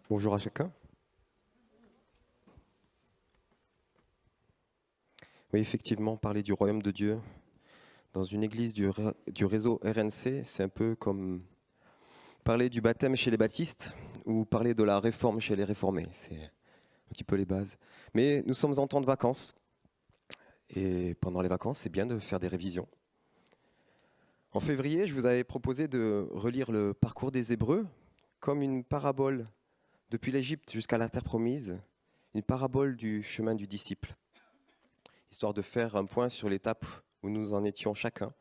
Bonjour à chacun. Oui, effectivement, parler du royaume de Dieu dans une église du réseau RNC, c'est un peu comme parler du baptême chez les baptistes ou parler de la réforme chez les réformés. C'est un petit peu les bases. Mais nous sommes en temps de vacances et pendant les vacances, c'est bien de faire des révisions. En février, je vous avais proposé de relire le parcours des Hébreux comme une parabole depuis l'Égypte jusqu'à la terre promise, une parabole du chemin du disciple, histoire de faire un point sur l'étape où nous en étions chacun,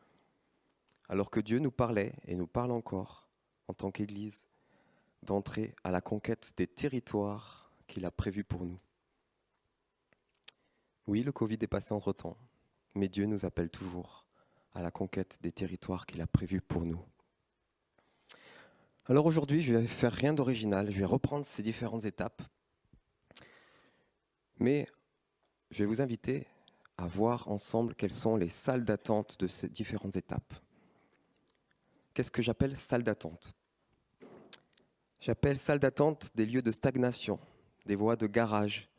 alors que Dieu nous parlait et nous parle encore, en tant qu'Église, d'entrer à la conquête des territoires qu'il a prévus pour nous. Oui, le Covid est passé entre-temps, mais Dieu nous appelle toujours à la conquête des territoires qu'il a prévus pour nous. Alors aujourd'hui, je vais faire rien d'original, je vais reprendre ces différentes étapes, mais je vais vous inviter à voir ensemble quelles sont les salles d'attente de ces différentes étapes. Qu'est-ce que j'appelle salle d'attente ? J'appelle salle d'attente des lieux de stagnation, des voies de garage,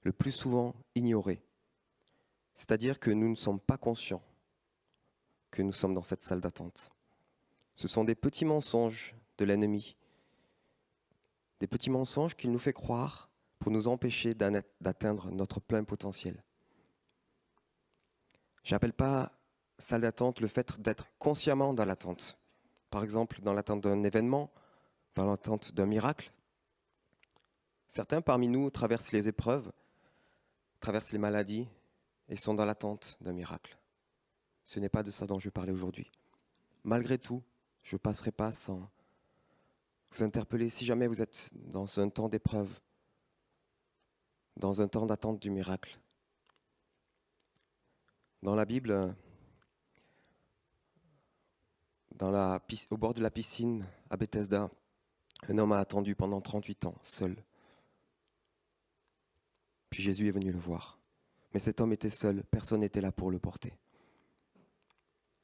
le plus souvent ignorées. C'est-à-dire que nous ne sommes pas conscients que nous sommes dans cette salle d'attente. Ce sont des petits mensonges de l'ennemi, des petits mensonges qu'il nous fait croire pour nous empêcher d'atteindre notre plein potentiel. J'appelle pas salle d'attente le fait d'être consciemment dans l'attente. Par exemple, dans l'attente d'un événement, dans l'attente d'un miracle. Certains parmi nous traversent les épreuves, traversent les maladies et sont dans l'attente d'un miracle. Ce n'est pas de ça dont je vais parler aujourd'hui. Malgré tout, je ne passerai pas sans vous interpeller si jamais vous êtes dans un temps d'épreuve, dans un temps d'attente du miracle. Dans la Bible, au bord de la piscine à Bethesda, un homme a attendu pendant 38 ans, seul. Puis Jésus est venu le voir. Mais cet homme était seul, personne n'était là pour le porter.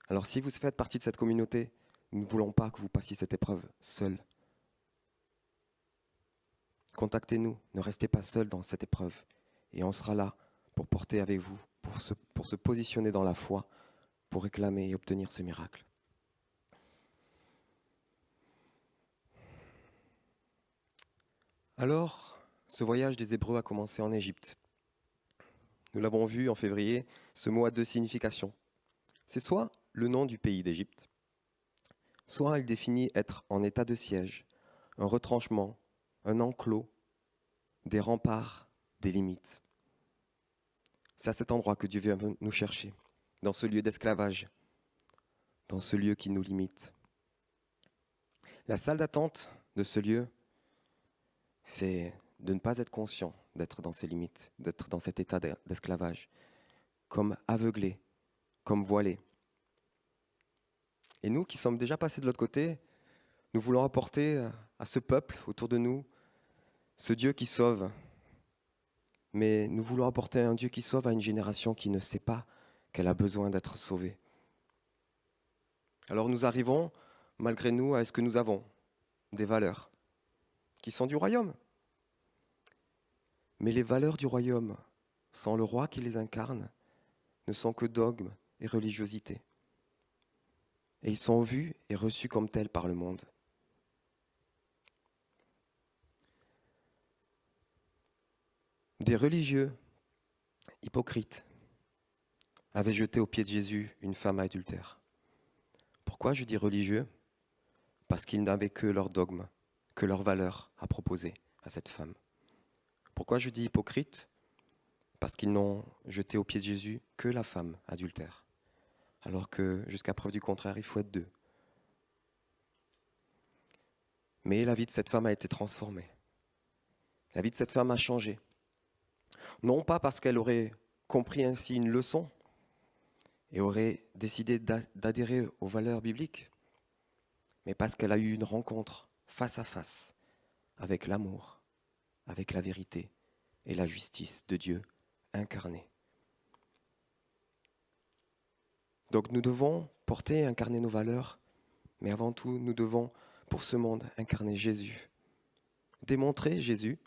Alors si vous faites partie de cette communauté, nous ne voulons pas que vous passiez cette épreuve seul. Contactez-nous, ne restez pas seul dans cette épreuve. Et on sera là pour porter avec vous, pour se positionner dans la foi, pour réclamer et obtenir ce miracle. Alors, ce voyage des Hébreux a commencé en Égypte. Nous l'avons vu en février, ce mot a deux significations. C'est soit le nom du pays d'Égypte, soit il définit être en état de siège, un retranchement, un enclos, des remparts, des limites. C'est à cet endroit que Dieu vient nous chercher, dans ce lieu d'esclavage, dans ce lieu qui nous limite. La salle d'attente de ce lieu, c'est de ne pas être conscient d'être dans ces limites, d'être dans cet état d'esclavage, comme aveuglé, comme voilé. Et nous qui sommes déjà passés de l'autre côté, nous voulons apporter à ce peuple autour de nous ce Dieu qui sauve. Mais nous voulons apporter un Dieu qui sauve à une génération qui ne sait pas qu'elle a besoin d'être sauvée. Alors nous arrivons, malgré nous, à ce que nous avons, des valeurs qui sont du royaume. Mais les valeurs du royaume, sans le roi qui les incarne, ne sont que dogmes et religiosité. Et ils sont vus et reçus comme tels par le monde. Des religieux hypocrites avaient jeté aux pieds de Jésus une femme adultère. Pourquoi je dis religieux ? Parce qu'ils n'avaient que leurs dogmes, que leurs valeurs à proposer à cette femme. Pourquoi je dis hypocrite ? Parce qu'ils n'ont jeté aux pieds de Jésus que la femme adultère. Alors que, jusqu'à preuve du contraire, il faut être deux. Mais la vie de cette femme a été transformée. La vie de cette femme a changé. Non pas parce qu'elle aurait compris ainsi une leçon et aurait décidé d'adhérer aux valeurs bibliques, mais parce qu'elle a eu une rencontre face à face avec l'amour, avec la vérité et la justice de Dieu incarné. Donc nous devons porter et incarner nos valeurs, mais avant tout, nous devons, pour ce monde, incarner Jésus. démontrer Jésus,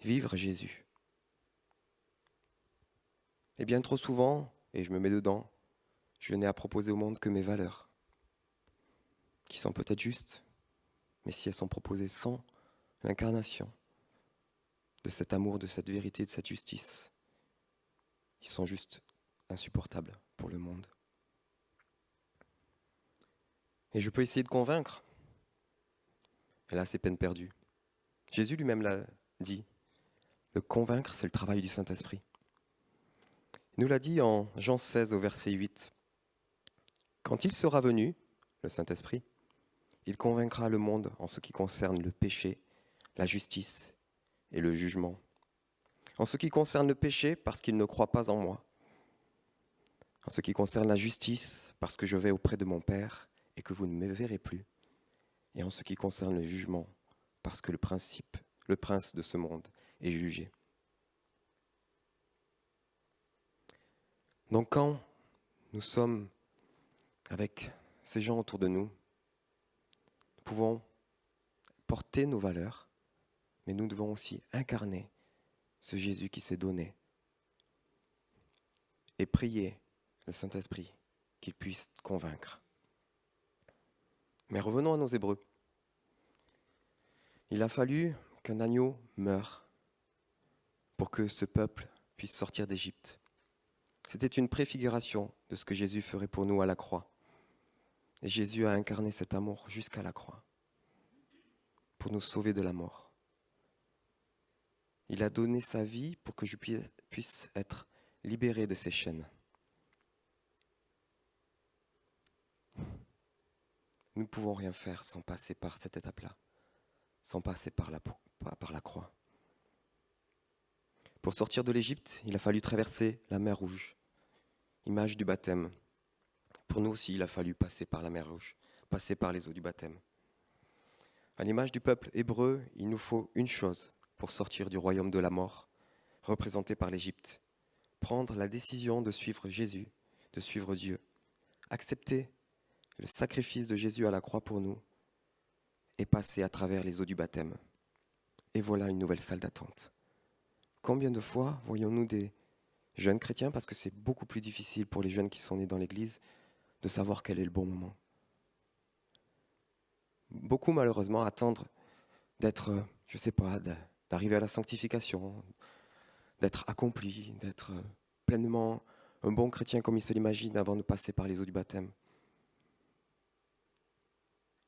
vivre Jésus. Et bien trop souvent, et je me mets dedans, je n'ai à proposer au monde que mes valeurs, qui sont peut-être justes, mais si elles sont proposées sans l'incarnation de cet amour, de cette vérité, de cette justice, ils sont juste insupportables pour le monde. Et je peux essayer de convaincre, et là c'est peine perdue. Jésus lui-même l'a dit, le convaincre c'est le travail du Saint-Esprit. Il nous l'a dit en Jean 16 au verset 8. Quand il sera venu, le Saint-Esprit, il convaincra le monde en ce qui concerne le péché, la justice et le jugement. En ce qui concerne le péché, parce qu'il ne croit pas en moi. En ce qui concerne la justice, parce que je vais auprès de mon Père et que vous ne me verrez plus. Et en ce qui concerne le jugement, parce que le prince de ce monde est jugé. Donc quand nous sommes avec ces gens autour de nous, nous pouvons porter nos valeurs, mais nous devons aussi incarner ce Jésus qui s'est donné et prier le Saint-Esprit qu'il puisse convaincre. Mais revenons à nos Hébreux. Il a fallu qu'un agneau meure pour que ce peuple puisse sortir d'Égypte. C'était une préfiguration de ce que Jésus ferait pour nous à la croix. Et Jésus a incarné cet amour jusqu'à la croix pour nous sauver de la mort. Il a donné sa vie pour que je puisse être libéré de ces chaînes. Nous ne pouvons rien faire sans passer par cette étape-là, sans passer par la croix. Pour sortir de l'Égypte, il a fallu traverser la mer Rouge, image du baptême. Pour nous aussi, il a fallu passer par la mer Rouge, passer par les eaux du baptême. À l'image du peuple hébreu, il nous faut une chose pour sortir du royaume de la mort, représenté par l'Égypte. Prendre la décision de suivre Jésus, de suivre Dieu. Accepter le sacrifice de Jésus à la croix pour nous et passer à travers les eaux du baptême. Et voilà une nouvelle salle d'attente. Combien de fois voyons-nous des jeunes chrétiens, parce que c'est beaucoup plus difficile pour les jeunes qui sont nés dans l'Église, de savoir quel est le bon moment. Beaucoup malheureusement attendent d'être, d'arriver à la sanctification, d'être accompli, d'être pleinement un bon chrétien comme ils se l'imaginent avant de passer par les eaux du baptême.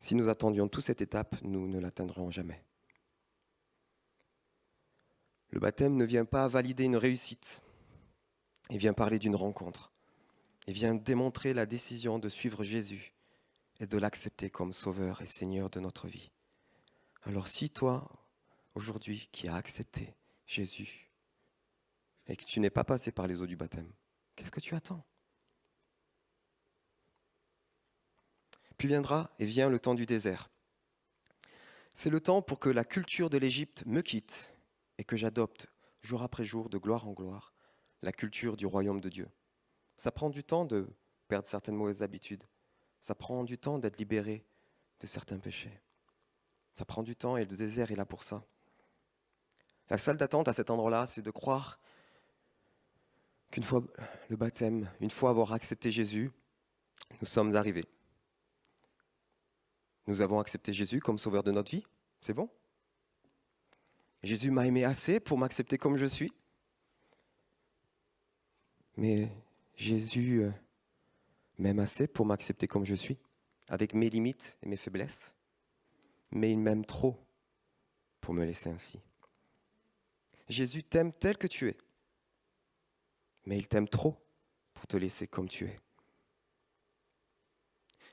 Si nous attendions toute cette étape, nous ne l'atteindrons jamais. Le baptême ne vient pas valider une réussite, il vient parler d'une rencontre. Il vient démontrer la décision de suivre Jésus et de l'accepter comme Sauveur et Seigneur de notre vie. Alors si toi, aujourd'hui, qui as accepté Jésus et que tu n'es pas passé par les eaux du baptême, qu'est-ce que tu attends ? Puis vient le temps du désert. C'est le temps pour que la culture de l'Égypte me quitte et que j'adopte, jour après jour, de gloire en gloire, la culture du royaume de Dieu. Ça prend du temps de perdre certaines mauvaises habitudes. Ça prend du temps d'être libéré de certains péchés. Ça prend du temps et le désert est là pour ça. La salle d'attente à cet endroit-là, c'est de croire qu'une fois le baptême, une fois avoir accepté Jésus, nous sommes arrivés. Nous avons accepté Jésus comme sauveur de notre vie, c'est bon ? Jésus m'a aimé assez pour m'accepter comme je suis. Mais Jésus m'aime assez pour m'accepter comme je suis, avec mes limites et mes faiblesses. Mais il m'aime trop pour me laisser ainsi. Jésus t'aime tel que tu es, mais il t'aime trop pour te laisser comme tu es.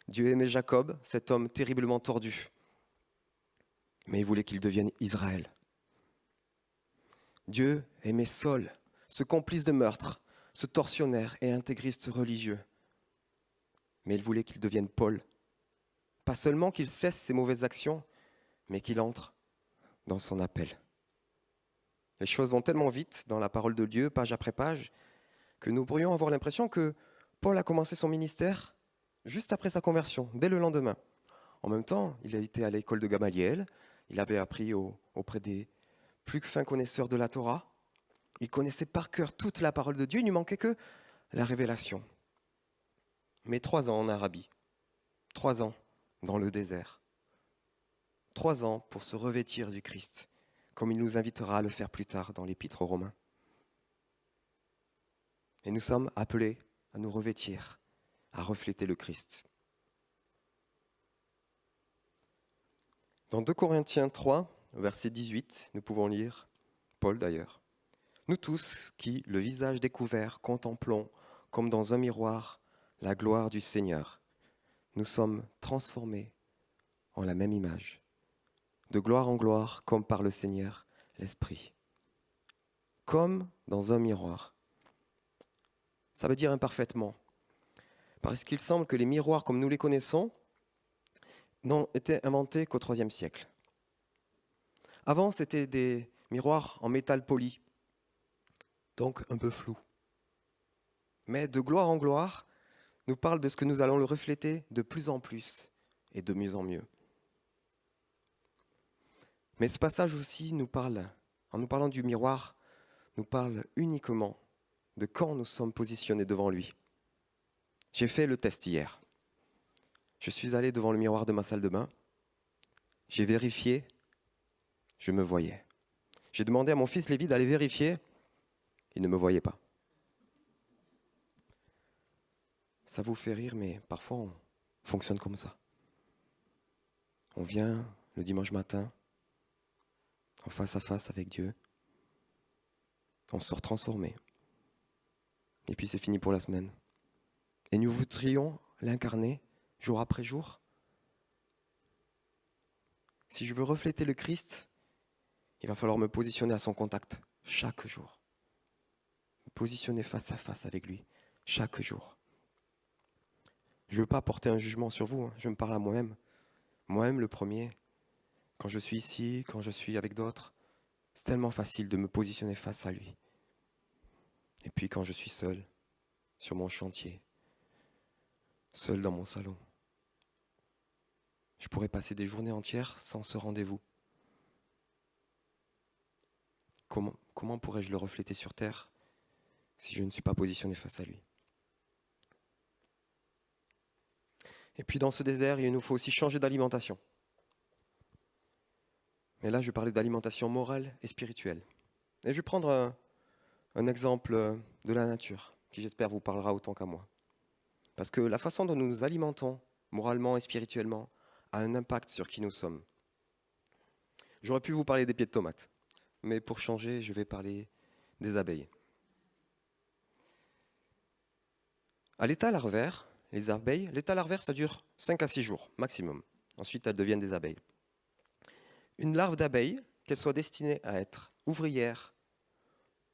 Dieu aimait Jacob, cet homme terriblement tordu, mais il voulait qu'il devienne Israël. Dieu aimait Saul, ce complice de meurtre, ce tortionnaire et intégriste religieux, mais il voulait qu'il devienne Paul. Pas seulement qu'il cesse ses mauvaises actions, mais qu'il entre dans son appel. Les choses vont tellement vite dans la parole de Dieu, page après page, que nous pourrions avoir l'impression que Paul a commencé son ministère juste après sa conversion, dès le lendemain. En même temps, il a été à l'école de Gamaliel, Il avait appris auprès des plus fins connaisseurs de la Torah. Il connaissait par cœur toute la parole de Dieu. Il ne manquait que la révélation. Mais 3 ans en Arabie, 3 ans dans le désert, 3 ans pour se revêtir du Christ, comme il nous invitera à le faire plus tard dans l'Épître aux Romains. Et nous sommes appelés à nous revêtir, à refléter le Christ. Dans 2 Corinthiens 3, verset 18, nous pouvons lire, Paul d'ailleurs, « Nous tous qui, le visage découvert, contemplons, comme dans un miroir, la gloire du Seigneur, nous sommes transformés en la même image, de gloire en gloire, comme par le Seigneur, l'Esprit. » Comme dans un miroir. Ça veut dire imparfaitement. Parce qu'il semble que les miroirs, comme nous les connaissons, n'ont été inventés qu'au IIIe siècle. Avant, c'était des miroirs en métal poli, donc un peu flou. Mais de gloire en gloire, nous parle de ce que nous allons le refléter de plus en plus et de mieux en mieux. Mais ce passage aussi nous parle, en nous parlant du miroir, nous parle uniquement de quand nous sommes positionnés devant lui. J'ai fait le test hier. Je suis allé devant le miroir de ma salle de bain. J'ai vérifié, je me voyais. J'ai demandé à mon fils Lévi d'aller vérifier, il ne me voyait pas. Ça vous fait rire, mais parfois on fonctionne comme ça. On vient le dimanche matin, en face à face avec Dieu. On sort transformé. Et puis c'est fini pour la semaine. Et nous voudrions l'incarner jour après jour. Si je veux refléter le Christ, il va falloir me positionner à son contact chaque jour. Me positionner face à face avec lui chaque jour. Je ne veux pas porter un jugement sur vous, je me parle à moi-même. Moi-même le premier, quand je suis ici, quand je suis avec d'autres, c'est tellement facile de me positionner face à lui. Et puis quand je suis seul, sur mon chantier, seul dans mon salon, je pourrais passer des journées entières sans ce rendez-vous. Comment pourrais-je le refléter sur terre si je ne suis pas positionné face à lui? Et puis dans ce désert, il nous faut aussi changer d'alimentation. Mais là, je vais parler d'alimentation morale et spirituelle. Et je vais prendre un exemple de la nature, qui j'espère vous parlera autant qu'à moi. Parce que la façon dont nous nous alimentons, moralement et spirituellement, a un impact sur qui nous sommes. J'aurais pu vous parler des pieds de tomates, mais pour changer, je vais parler des abeilles. À l'état larvaire, les abeilles, l'état larvaire, ça dure 5 à 6 jours maximum. Ensuite, elles deviennent des abeilles. Une larve d'abeille, qu'elle soit destinée à être ouvrière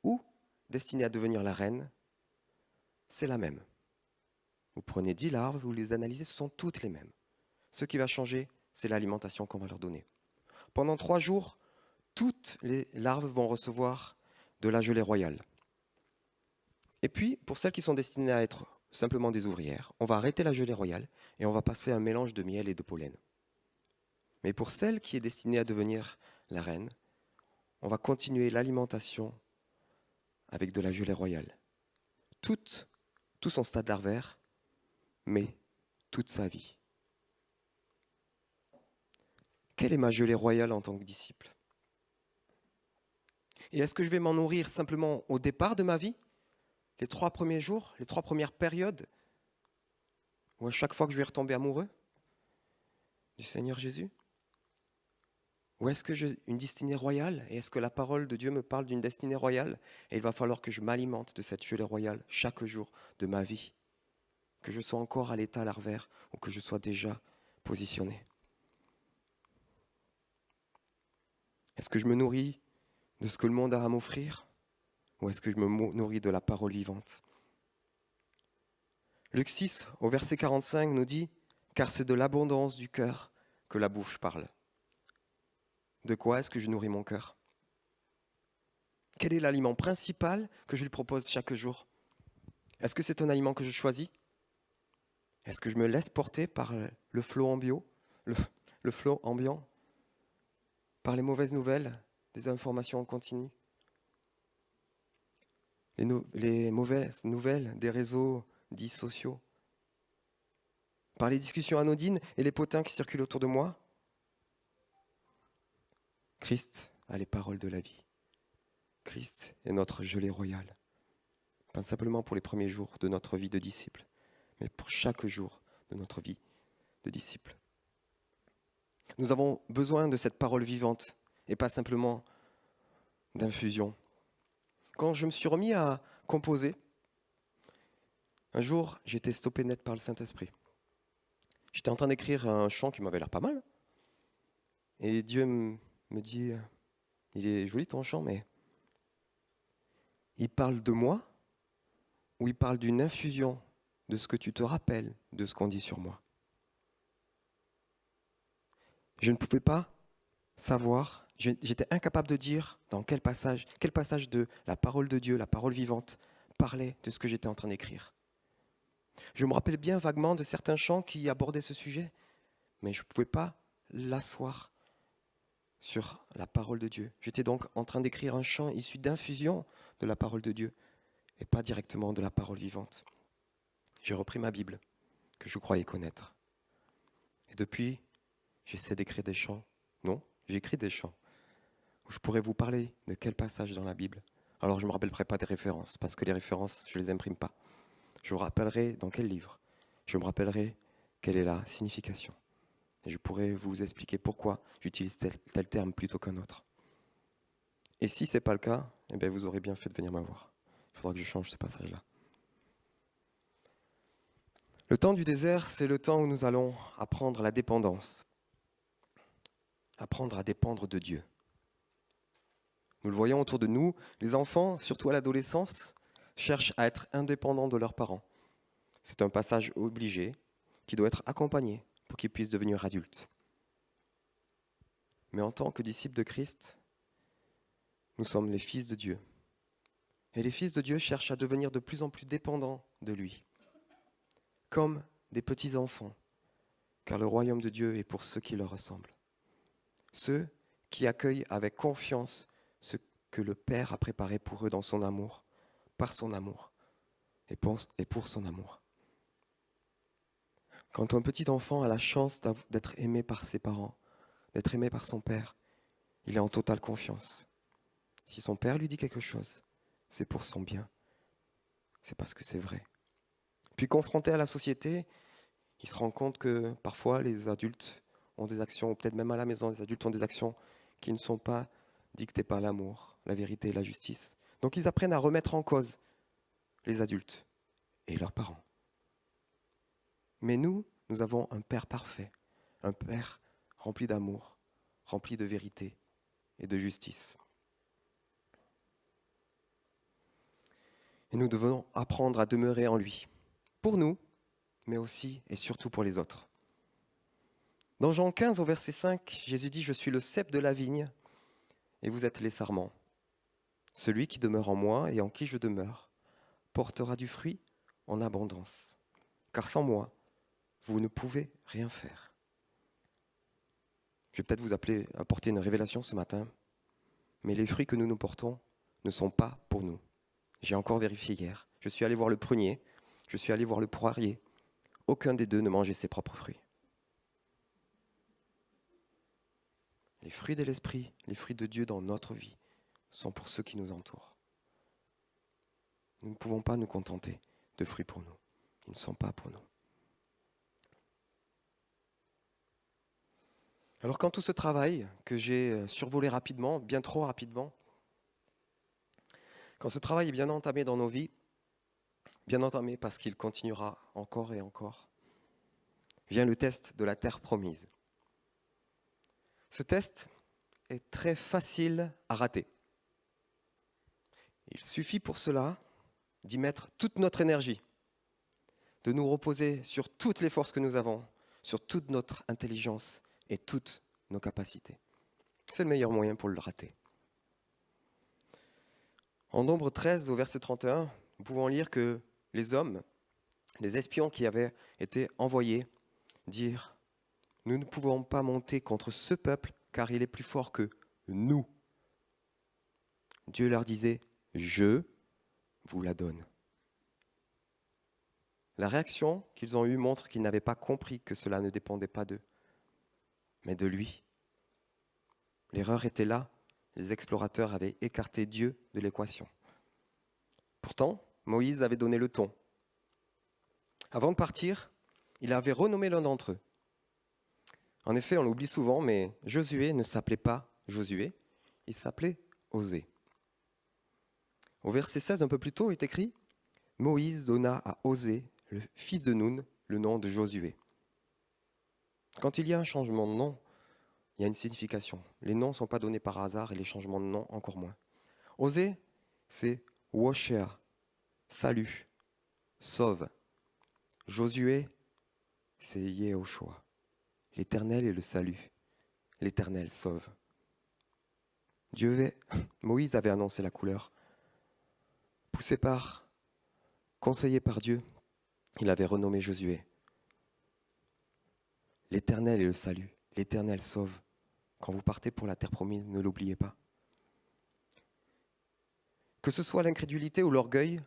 ou destinée à devenir la reine, c'est la même. Vous prenez 10 larves, vous les analysez, ce sont toutes les mêmes. Ce qui va changer, c'est l'alimentation qu'on va leur donner. Pendant 3 jours, toutes les larves vont recevoir de la gelée royale. Et puis, pour celles qui sont destinées à être simplement des ouvrières, on va arrêter la gelée royale et on va passer à un mélange de miel et de pollen. Mais pour celle qui est destinée à devenir la reine, on va continuer l'alimentation avec de la gelée royale. Tout son stade larvaire, mais toute sa vie. Quelle est ma gelée royale en tant que disciple? Et est-ce que je vais m'en nourrir simplement au départ de ma vie, les 3 premiers jours, les 3 premières périodes, ou à chaque fois que je vais retomber amoureux du Seigneur Jésus? Ou est-ce que j'ai une destinée royale? Et est-ce que la parole de Dieu me parle d'une destinée royale? Et il va falloir que je m'alimente de cette gelée royale chaque jour de ma vie, que je sois encore à l'état larvaire ou que je sois déjà positionné. Est-ce que je me nourris de ce que le monde a à m'offrir? Ou est-ce que je me nourris de la parole vivante? Luc 6, au verset 45, nous dit « Car c'est de l'abondance du cœur que la bouche parle ». De quoi est-ce que je nourris mon cœur? Quel est l'aliment principal que je lui propose chaque jour? Est-ce que c'est un aliment que je choisis? Est-ce que je me laisse porter par le flot ambiant, le flot ambiant? par les mauvaises nouvelles, des informations en continu, les mauvaises nouvelles des réseaux dits sociaux, par les discussions anodines et les potins qui circulent autour de moi. Christ a les paroles de la vie. Christ est notre gelée royale. Pas simplement pour les premiers jours de notre vie de disciple, mais pour chaque jour de notre vie de disciple. Nous avons besoin de cette parole vivante et pas simplement d'infusion. Quand je me suis remis à composer, un jour, j'ai été stoppé net par le Saint-Esprit. J'étais en train d'écrire un chant qui m'avait l'air pas mal. Et Dieu me dit, il est joli ton chant, mais il parle de moi ou il parle d'une infusion de ce que tu te rappelles de ce qu'on dit sur moi. Je ne pouvais pas savoir, j'étais incapable de dire dans quel passage de la parole de Dieu, la parole vivante, parlait de ce que j'étais en train d'écrire. Je me rappelle bien vaguement de certains chants qui abordaient ce sujet, mais je ne pouvais pas l'asseoir sur la parole de Dieu. J'étais donc en train d'écrire un chant issu d'infusion de la parole de Dieu et pas directement de la parole vivante. J'ai repris ma Bible, que je croyais connaître. Et depuis, j'essaie d'écrire des chants. Non, j'écris des chants où je pourrais vous parler de quel passage dans la Bible. Alors je ne me rappellerai pas des références, parce que les références, je ne les imprime pas. Je vous rappellerai dans quel livre. Je me rappellerai quelle est la signification. Et je pourrais vous expliquer pourquoi j'utilise tel terme plutôt qu'un autre. Et si ce n'est pas le cas, eh bien vous aurez bien fait de venir me voir. Il faudra que je change ce passage-là. Le temps du désert, c'est le temps où nous allons apprendre la dépendance. Apprendre à dépendre de Dieu. Nous le voyons autour de nous, les enfants, surtout à l'adolescence, cherchent à être indépendants de leurs parents. C'est un passage obligé qui doit être accompagné pour qu'ils puissent devenir adultes. Mais en tant que disciples de Christ, nous sommes les fils de Dieu. Et les fils de Dieu cherchent à devenir de plus en plus dépendants de lui, comme des petits enfants, car le royaume de Dieu est pour ceux qui leur ressemblent. Ceux qui accueillent avec confiance ce que le Père a préparé pour eux dans son amour, par son amour et pour son amour. Quand un petit enfant a la chance d'être aimé par ses parents, d'être aimé par son père, il est en totale confiance. Si son père lui dit quelque chose, c'est pour son bien. C'est parce que c'est vrai. Puis confronté à la société, il se rend compte que parfois les adultes ont des actions, ou peut-être même à la maison, les adultes ont des actions qui ne sont pas dictées par l'amour, la vérité et la justice. Donc ils apprennent à remettre en cause les adultes et leurs parents. Mais nous avons un Père parfait, un Père rempli d'amour, rempli de vérité et de justice. Et nous devons apprendre à demeurer en lui, pour nous, mais aussi et surtout pour les autres. Dans Jean 15, au verset 5, Jésus dit « Je suis le cep de la vigne, et vous êtes les sarments. Celui qui demeure en moi et en qui je demeure portera du fruit en abondance. Car sans moi, vous ne pouvez rien faire. » Je vais peut-être vous apporter une révélation ce matin, mais les fruits que nous portons ne sont pas pour nous. J'ai encore vérifié hier. Je suis allé voir le prunier, je suis allé voir le poirier. Aucun des deux ne mangeait ses propres fruits. Les fruits de l'esprit, les fruits de Dieu dans notre vie, sont pour ceux qui nous entourent. Nous ne pouvons pas nous contenter de fruits pour nous. Ils ne sont pas pour nous. Alors quand tout ce travail que j'ai survolé rapidement, bien trop rapidement, quand ce travail est bien entamé dans nos vies, bien entamé parce qu'il continuera encore et encore, vient le test de la terre promise. Ce test est très facile à rater. Il suffit pour cela d'y mettre toute notre énergie, de nous reposer sur toutes les forces que nous avons, sur toute notre intelligence et toutes nos capacités. C'est le meilleur moyen pour le rater. En Nombre 13, au verset 31, nous pouvons lire que les hommes, les espions qui avaient été envoyés, dirent « Nous ne pouvons pas monter contre ce peuple, car il est plus fort que nous. Dieu leur disait, je vous la donne. La réaction qu'ils ont eue montre qu'ils n'avaient pas compris que cela ne dépendait pas d'eux, mais de lui. L'erreur était là, les explorateurs avaient écarté Dieu de l'équation. Pourtant, Moïse avait donné le ton. Avant de partir, il avait renommé l'un d'entre eux. En effet, on l'oublie souvent, mais Josué ne s'appelait pas Josué, il s'appelait Osée. Au verset 16, un peu plus tôt, est écrit « Moïse donna à Osée, le fils de Nun, le nom de Josué ». Quand il y a un changement de nom, il y a une signification. Les noms ne sont pas donnés par hasard et les changements de nom encore moins. Osée, c'est Woshea, salut, sauve. Josué, c'est Yehoshua, l'Éternel est le salut, l'Éternel sauve. Moïse avait annoncé la couleur. Conseillé par Dieu, il avait renommé Josué. L'Éternel est le salut, l'Éternel sauve. Quand vous partez pour la terre promise, ne l'oubliez pas. Que ce soit l'incrédulité ou l'orgueil,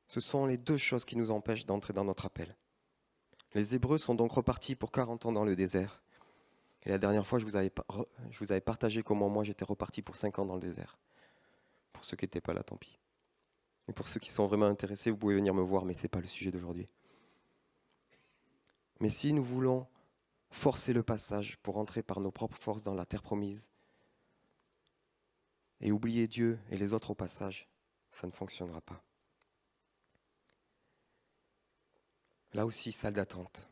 ce sont les deux choses qui nous empêchent d'entrer dans notre appel. Les Hébreux sont donc repartis pour 40 ans dans le désert. Et la dernière fois, je vous avais partagé comment moi j'étais reparti pour 5 ans dans le désert. Pour ceux qui n'étaient pas là, tant pis. Et pour ceux qui sont vraiment intéressés, vous pouvez venir me voir, mais ce n'est pas le sujet d'aujourd'hui. Mais si nous voulons forcer le passage pour entrer par nos propres forces dans la terre promise et oublier Dieu et les autres au passage, ça ne fonctionnera pas. Là aussi, salle d'attente.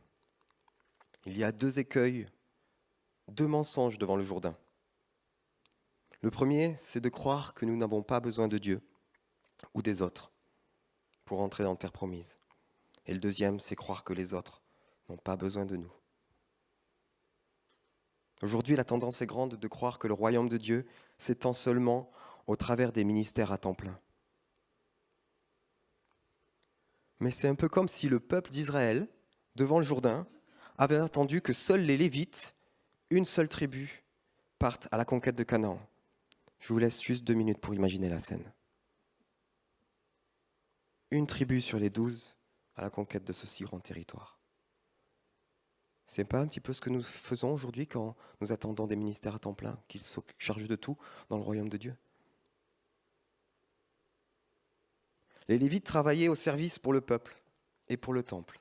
Il y a 2 écueils, 2 mensonges devant le Jourdain. Le premier, c'est de croire que nous n'avons pas besoin de Dieu ou des autres pour entrer dans la terre promise. Et le deuxième, c'est croire que les autres n'ont pas besoin de nous. Aujourd'hui, la tendance est grande de croire que le royaume de Dieu s'étend seulement au travers des ministères à temps plein. Mais c'est un peu comme si le peuple d'Israël, devant le Jourdain, avait attendu que seuls les Lévites, une seule tribu, partent à la conquête de Canaan. Je vous laisse juste 2 minutes pour imaginer la scène. Une tribu sur les 12 à la conquête de ce si grand territoire. C'est pas un petit peu ce que nous faisons aujourd'hui quand nous attendons des ministères à temps plein, qu'ils se chargent de tout dans le royaume de Dieu? Les Lévites travaillaient au service pour le peuple et pour le temple,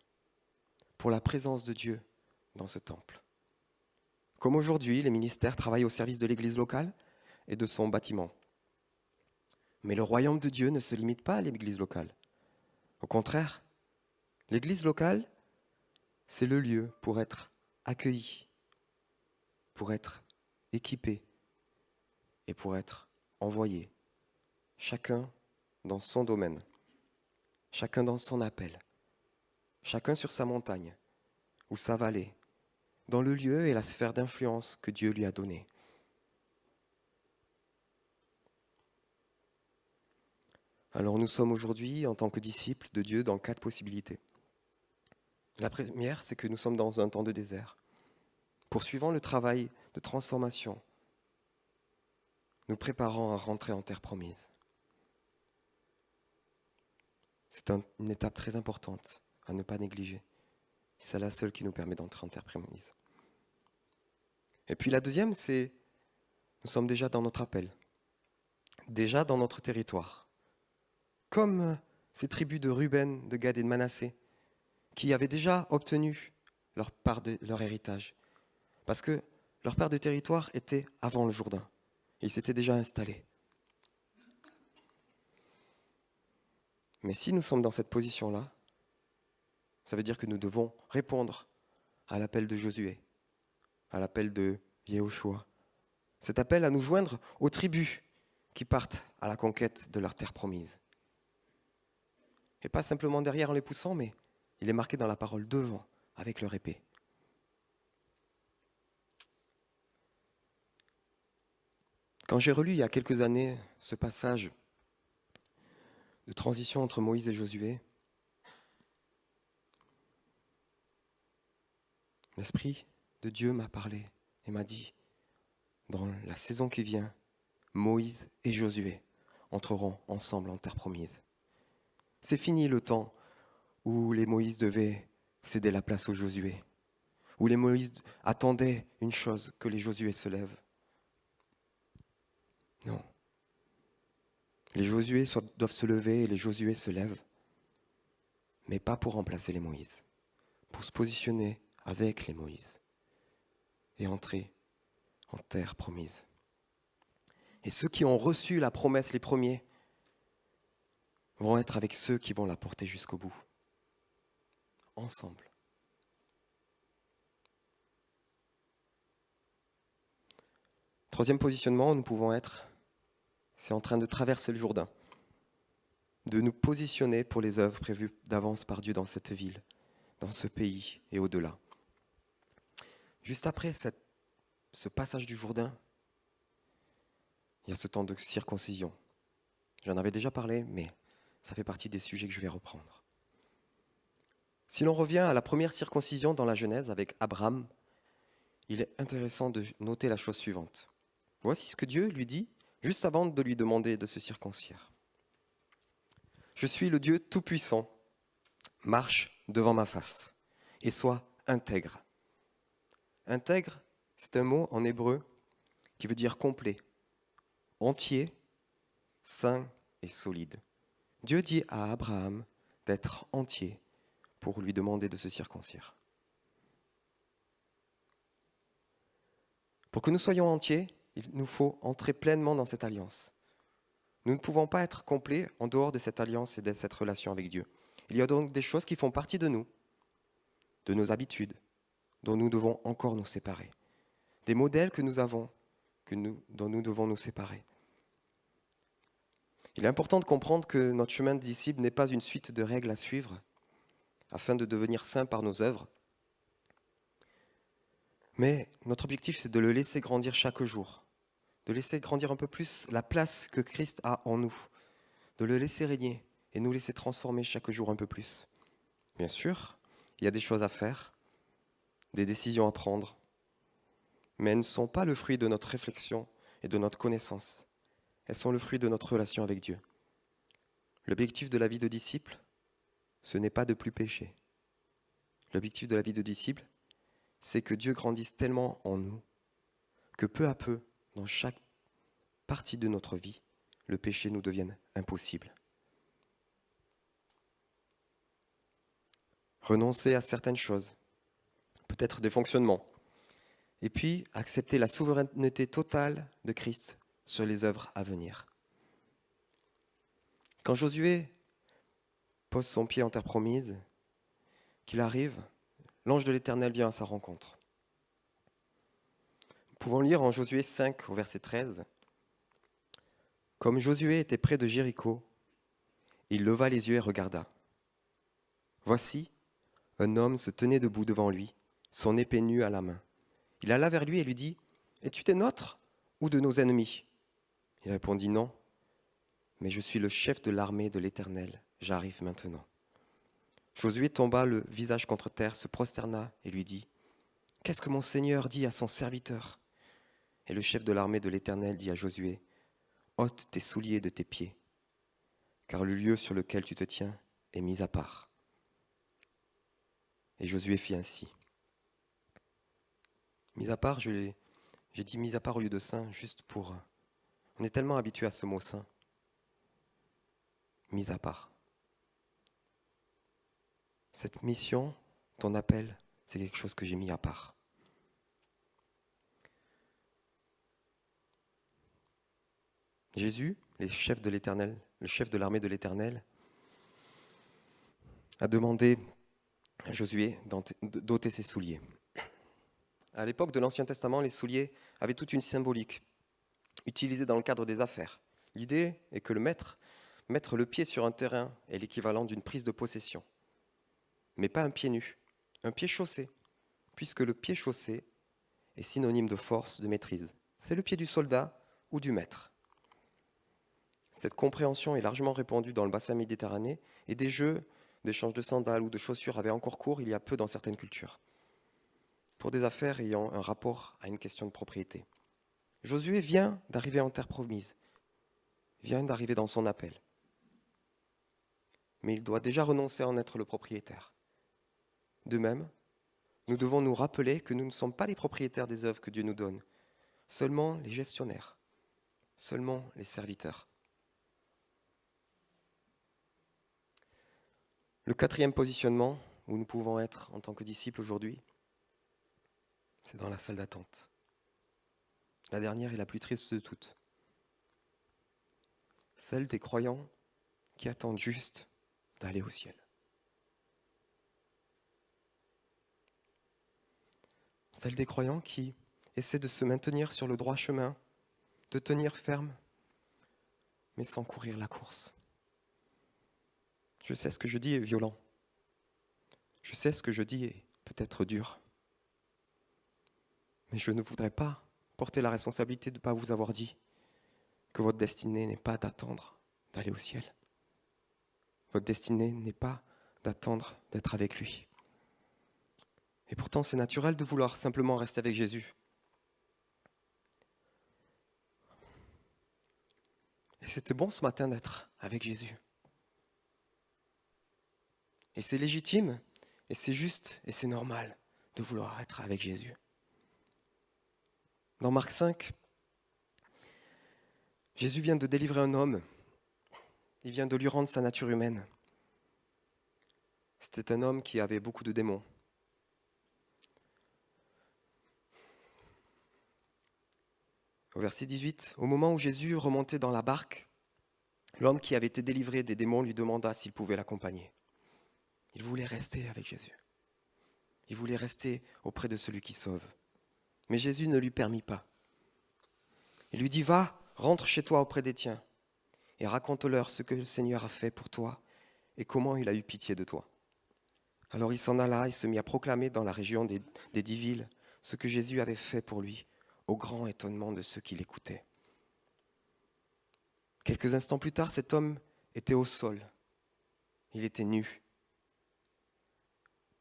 pour la présence de Dieu dans ce temple. Comme aujourd'hui, les ministères travaillent au service de l'église locale et de son bâtiment. Mais le royaume de Dieu ne se limite pas à l'église locale. Au contraire, l'église locale, c'est le lieu pour être accueilli, pour être équipé et pour être envoyé. Chacun dans son domaine, chacun dans son appel, chacun sur sa montagne ou sa vallée, dans le lieu et la sphère d'influence que Dieu lui a donnée. Alors nous sommes aujourd'hui, en tant que disciples de Dieu, dans 4 possibilités. La première, c'est que nous sommes dans un temps de désert. Poursuivant le travail de transformation, nous préparons à rentrer en terre promise. C'est une étape très importante à ne pas négliger. C'est la seule qui nous permet d'entrer en terre promise. Et puis la deuxième, c'est nous sommes déjà dans notre appel, déjà dans notre territoire. Comme ces tribus de Ruben, de Gad et de Manassé, qui avaient déjà obtenu leur part de leur héritage. Parce que leur part de territoire était avant le Jourdain. Ils s'étaient déjà installés. Mais si nous sommes dans cette position-là, ça veut dire que nous devons répondre à l'appel de Josué, à l'appel de Yehoshua. Cet appel à nous joindre aux tribus qui partent à la conquête de leur terre promise. Et pas simplement derrière en les poussant, mais il est marqué dans la parole devant, avec leur épée. Quand j'ai relu il y a quelques années ce passage de transition entre Moïse et Josué, l'Esprit de Dieu m'a parlé et m'a dit dans la saison qui vient, Moïse et Josué entreront ensemble en terre promise. C'est fini le temps où les Moïse devaient céder la place aux Josué, où les Moïse attendaient une chose, que les Josué se lèvent. Non. Les Josué doivent se lever et les Josué se lèvent, mais pas pour remplacer les Moïse, pour se positionner avec les Moïse et entrer en terre promise. Et ceux qui ont reçu la promesse, les premiers, vont être avec ceux qui vont la porter jusqu'au bout, ensemble. Troisième positionnement où nous pouvons être, c'est en train de traverser le Jourdain, de nous positionner pour les œuvres prévues d'avance par Dieu dans cette ville, dans ce pays et au-delà. Juste après ce passage du Jourdain, il y a ce temps de circoncision. J'en avais déjà parlé, mais ça fait partie des sujets que je vais reprendre. Si l'on revient à la première circoncision dans la Genèse avec Abraham, il est intéressant de noter la chose suivante. Voici ce que Dieu lui dit juste avant de lui demander de se circoncire. Je suis le Dieu Tout-Puissant, marche devant ma face et sois intègre. Intègre, c'est un mot en hébreu qui veut dire complet, entier, sain et solide. Dieu dit à Abraham d'être entier pour lui demander de se circoncire. Pour que nous soyons entiers, il nous faut entrer pleinement dans cette alliance. Nous ne pouvons pas être complets en dehors de cette alliance et de cette relation avec Dieu. Il y a donc des choses qui font partie de nous, de nos habitudes, dont nous devons encore nous séparer. Des modèles que nous avons, dont nous devons nous séparer. Il est important de comprendre que notre chemin de disciple n'est pas une suite de règles à suivre afin de devenir saint par nos œuvres. Mais notre objectif, c'est de le laisser grandir chaque jour, de laisser grandir un peu plus la place que Christ a en nous, de le laisser régner et nous laisser transformer chaque jour un peu plus. Bien sûr, il y a des choses à faire, des décisions à prendre, mais elles ne sont pas le fruit de notre réflexion et de notre connaissance. Elles sont le fruit de notre relation avec Dieu. L'objectif de la vie de disciple, ce n'est pas de plus pécher. L'objectif de la vie de disciple, c'est que Dieu grandisse tellement en nous que peu à peu, dans chaque partie de notre vie, le péché nous devienne impossible. Renoncer à certaines choses, peut-être des fonctionnements, et puis accepter la souveraineté totale de Christ sur les œuvres à venir. Quand Josué pose son pied en terre promise, qu'il arrive, l'ange de l'Éternel vient à sa rencontre. Nous pouvons lire en Josué 5 au verset 13. « Comme Josué était près de Jéricho, il leva les yeux et regarda. Voici, un homme se tenait debout devant lui, son épée nue à la main. Il alla vers lui et lui dit, « Es-tu des nôtres ou de nos ennemis ?» Il répondit, « Non, mais je suis le chef de l'armée de l'Éternel, j'arrive maintenant. » Josué tomba le visage contre terre, se prosterna et lui dit, « Qu'est-ce que mon Seigneur dit à son serviteur ?» Et le chef de l'armée de l'Éternel dit à Josué, « Ôte tes souliers de tes pieds, car le lieu sur lequel tu te tiens est mis à part. » Et Josué fit ainsi. Mis à part, j'ai dit mis à part au lieu de saint, juste pour... On est tellement habitué à ce mot saint. Mis à part. Cette mission, ton appel, c'est quelque chose que j'ai mis à part. Jésus, le chef de l'Éternel, le chef de l'armée de l'Éternel, a demandé à Josué d'ôter ses souliers. À l'époque de l'Ancien Testament, les souliers avaient toute une symbolique utilisée dans le cadre des affaires. L'idée est que mettre le pied sur un terrain est l'équivalent d'une prise de possession. Mais pas un pied nu, un pied chaussé, puisque le pied chaussé est synonyme de force, de maîtrise. C'est le pied du soldat ou du maître. Cette compréhension est largement répandue dans le bassin méditerranéen et des jeux d'échange de sandales ou de chaussures avaient encore cours il y a peu dans certaines cultures, pour des affaires ayant un rapport à une question de propriété. Josué vient d'arriver en terre promise, vient d'arriver dans son appel. Mais il doit déjà renoncer à en être le propriétaire. De même, nous devons nous rappeler que nous ne sommes pas les propriétaires des œuvres que Dieu nous donne, seulement les gestionnaires, seulement les serviteurs. Le quatrième positionnement où nous pouvons être en tant que disciples aujourd'hui, c'est dans la salle d'attente. La dernière est la plus triste de toutes. Celle des croyants qui attendent juste d'aller au ciel. Celle des croyants qui essaient de se maintenir sur le droit chemin, de tenir ferme, mais sans courir la course. Je sais ce que je dis est violent. Je sais ce que je dis est peut-être dur. Mais je ne voudrais pas porter la responsabilité de ne pas vous avoir dit que votre destinée n'est pas d'attendre d'aller au ciel. Votre destinée n'est pas d'attendre d'être avec lui. Et pourtant, c'est naturel de vouloir simplement rester avec Jésus. Et c'était bon ce matin d'être avec Jésus. Et c'est légitime, et c'est juste, et c'est normal de vouloir être avec Jésus. Dans Marc 5, Jésus vient de délivrer un homme. Il vient de lui rendre sa nature humaine. C'était un homme qui avait beaucoup de démons. Au verset 18, au moment où Jésus remontait dans la barque, l'homme qui avait été délivré des démons lui demanda s'il pouvait l'accompagner. Il voulait rester avec Jésus. Il voulait rester auprès de celui qui sauve. Mais Jésus ne lui permit pas. Il lui dit, va, rentre chez toi auprès des tiens et raconte-leur ce que le Seigneur a fait pour toi et comment il a eu pitié de toi. Alors il s'en alla et se mit à proclamer dans la région des 10 villes ce que Jésus avait fait pour lui, au grand étonnement de ceux qui l'écoutaient. Quelques instants plus tard, cet homme était au sol. Il était nu.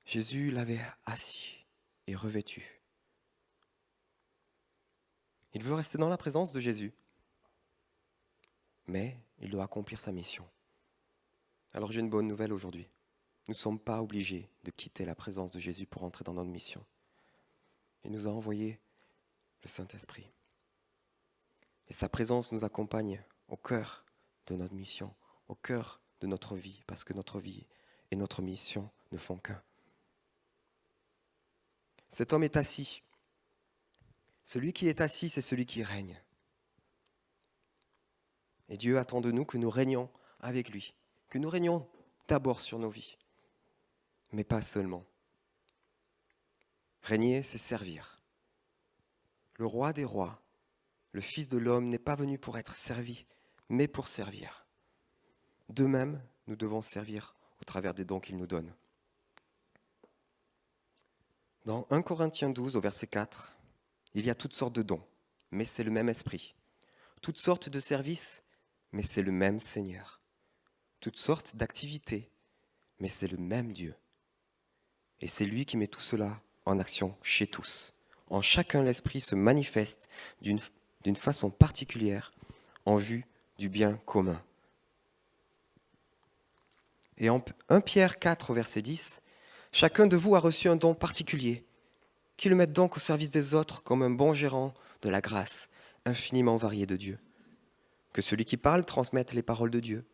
Jésus l'avait assis et revêtu. Il veut rester dans la présence de Jésus, mais il doit accomplir sa mission. Alors j'ai une bonne nouvelle aujourd'hui. Nous ne sommes pas obligés de quitter la présence de Jésus pour entrer dans notre mission. Il nous a envoyé le Saint-Esprit. Et sa présence nous accompagne au cœur de notre mission, au cœur de notre vie, parce que notre vie et notre mission ne font qu'un. Cet homme est assis. Celui qui est assis, c'est celui qui règne. Et Dieu attend de nous que nous régnions avec lui, que nous régnions d'abord sur nos vies, mais pas seulement. Régner, c'est servir. Le roi des rois, le Fils de l'homme, n'est pas venu pour être servi, mais pour servir. De même, nous devons servir au travers des dons qu'il nous donne. Dans 1 Corinthiens 12, au verset 4, il y a toutes sortes de dons, mais c'est le même esprit. Toutes sortes de services, mais c'est le même Seigneur. Toutes sortes d'activités, mais c'est le même Dieu. Et c'est lui qui met tout cela en action chez tous. En chacun, l'esprit se manifeste d'une façon particulière en vue du bien commun. Et en 1 Pierre 4, au verset 10, chacun de vous a reçu un don particulier, qui le mette donc au service des autres comme un bon gérant de la grâce infiniment variée de Dieu. Que celui qui parle transmette les paroles de Dieu,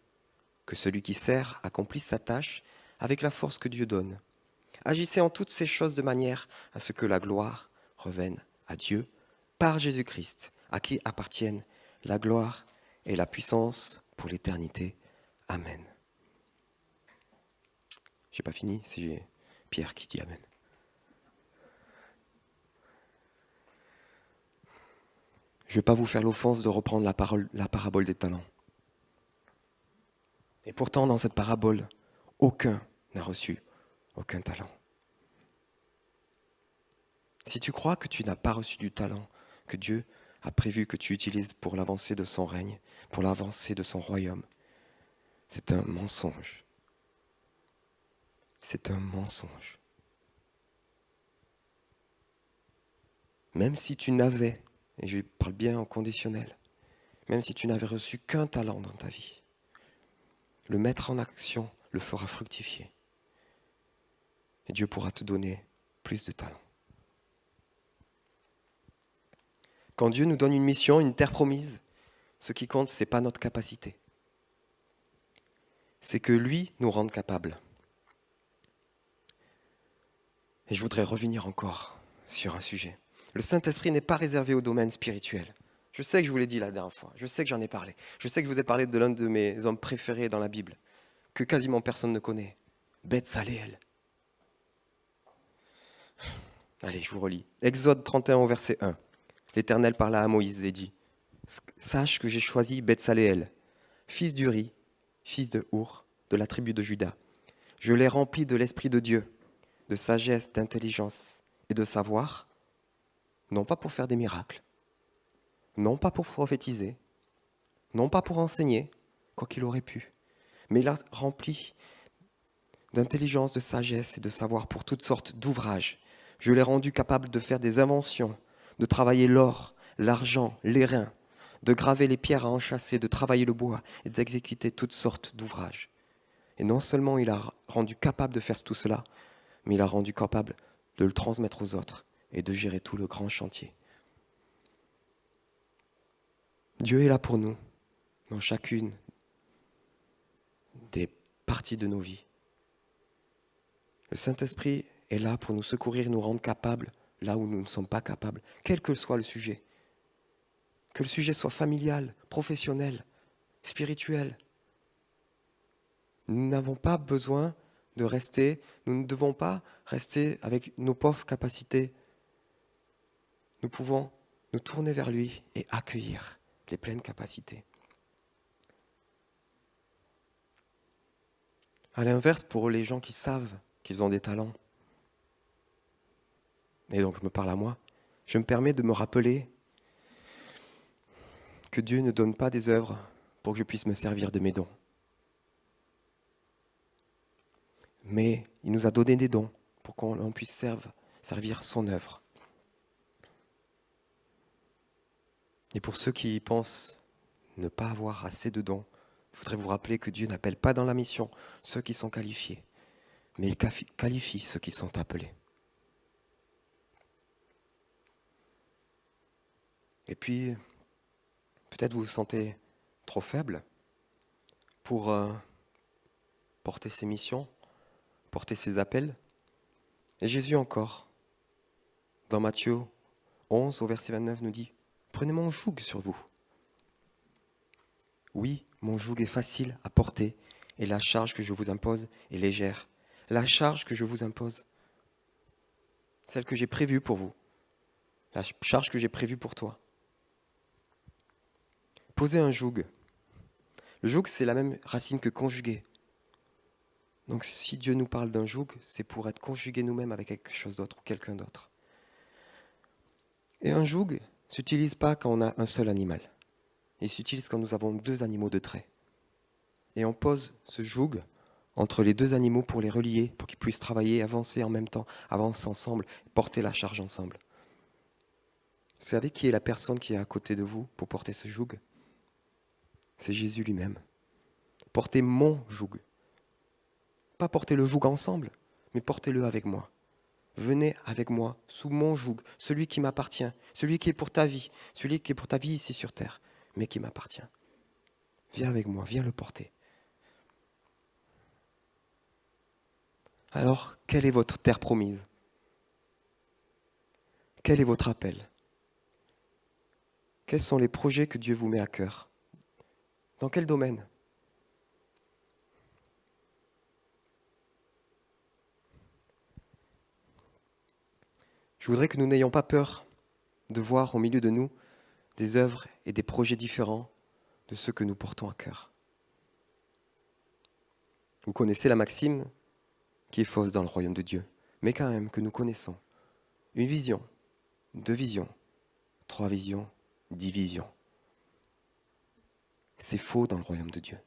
que celui qui sert accomplisse sa tâche avec la force que Dieu donne. Agissez en toutes ces choses de manière à ce que la gloire revienne à Dieu par Jésus-Christ, à qui appartiennent la gloire et la puissance pour l'éternité. Amen. Je n'ai pas fini, c'est Pierre qui dit Amen. Je ne vais pas vous faire l'offense de reprendre la parabole des talents. Et pourtant, dans cette parabole, aucun n'a reçu aucun talent. Si tu crois que tu n'as pas reçu du talent que Dieu a prévu que tu utilises pour l'avancée de son règne, pour l'avancée de son royaume, c'est un mensonge. C'est un mensonge. Même si tu n'avais et je parle bien en conditionnel, même si tu n'avais reçu qu'un talent dans ta vie, le mettre en action le fera fructifier. Et Dieu pourra te donner plus de talents. Quand Dieu nous donne une mission, une terre promise, ce qui compte, ce n'est pas notre capacité. C'est que lui nous rende capables. Et je voudrais revenir encore sur un sujet. Le Saint-Esprit n'est pas réservé au domaine spirituel. Je sais que je vous l'ai dit la dernière fois, je sais que j'en ai parlé. Je sais que je vous ai parlé de l'un de mes hommes préférés dans la Bible, que quasiment personne ne connaît, Beth-Saléel. Allez, je vous relis. Exode 31 au verset 1. L'Éternel parla à Moïse et dit, « Sache que j'ai choisi Beth-Saléel, fils d'Uri, fils de Our, de la tribu de Juda. Je l'ai rempli de l'Esprit de Dieu, de sagesse, d'intelligence et de savoir, non pas pour faire des miracles, non pas pour prophétiser, non pas pour enseigner, quoi qu'il aurait pu, mais il a rempli d'intelligence, de sagesse et de savoir pour toutes sortes d'ouvrages. Je l'ai rendu capable de faire des inventions, de travailler l'or, l'argent, l'airain, de graver les pierres à enchâsser, de travailler le bois et d'exécuter toutes sortes d'ouvrages. Et non seulement il a rendu capable de faire tout cela, mais il a rendu capable de le transmettre aux autres et de gérer tout le grand chantier. Dieu est là pour nous, dans chacune des parties de nos vies. Le Saint-Esprit est là pour nous secourir, nous rendre capables là où nous ne sommes pas capables, quel que soit le sujet. Que le sujet soit familial, professionnel, spirituel. Nous n'avons pas besoin de rester, nous ne devons pas rester avec nos pauvres capacités. Nous pouvons nous tourner vers lui et accueillir les pleines capacités. À l'inverse, pour les gens qui savent qu'ils ont des talents, et donc je me parle à moi, je me permets de me rappeler que Dieu ne donne pas des œuvres pour que je puisse me servir de mes dons. Mais il nous a donné des dons pour qu'on puisse servir son œuvre. Et pour ceux qui pensent ne pas avoir assez de dons, je voudrais vous rappeler que Dieu n'appelle pas dans la mission ceux qui sont qualifiés, mais il qualifie ceux qui sont appelés. Et puis, peut-être vous vous sentez trop faible pour porter ces missions, porter ces appels. Et Jésus encore, dans Matthieu 11 au verset 29, nous dit « Prenez mon joug sur vous. Oui, mon joug est facile à porter et la charge que je vous impose est légère. La charge que je vous impose, celle que j'ai prévue pour vous, la charge que j'ai prévue pour toi. Poser un joug. Le joug, c'est la même racine que conjuguer. Donc si Dieu nous parle d'un joug, c'est pour être conjugué nous-mêmes avec quelque chose d'autre ou quelqu'un d'autre. Et un joug ne s'utilise pas quand on a un seul animal. Il s'utilise quand nous avons deux animaux de trait. Et on pose ce joug entre les deux animaux pour les relier, pour qu'ils puissent travailler, avancer en même temps, avancer ensemble, porter la charge ensemble. Vous savez qui est la personne qui est à côté de vous pour porter ce joug ? C'est Jésus lui-même. Portez mon joug. Pas porter le joug ensemble, mais portez-le avec moi. Venez avec moi, sous mon joug, celui qui m'appartient, celui qui est pour ta vie, celui qui est pour ta vie ici sur terre, mais qui m'appartient. Viens avec moi, viens le porter. Alors, quelle est votre terre promise ? Quel est votre appel ? Quels sont les projets que Dieu vous met à cœur ? Dans quel domaine ? Je voudrais que nous n'ayons pas peur de voir au milieu de nous des œuvres et des projets différents de ceux que nous portons à cœur. Vous connaissez la maxime qui est fausse dans le royaume de Dieu, mais quand même que nous connaissons. Une vision, 2 visions, 3 visions, 10 visions. C'est faux dans le royaume de Dieu.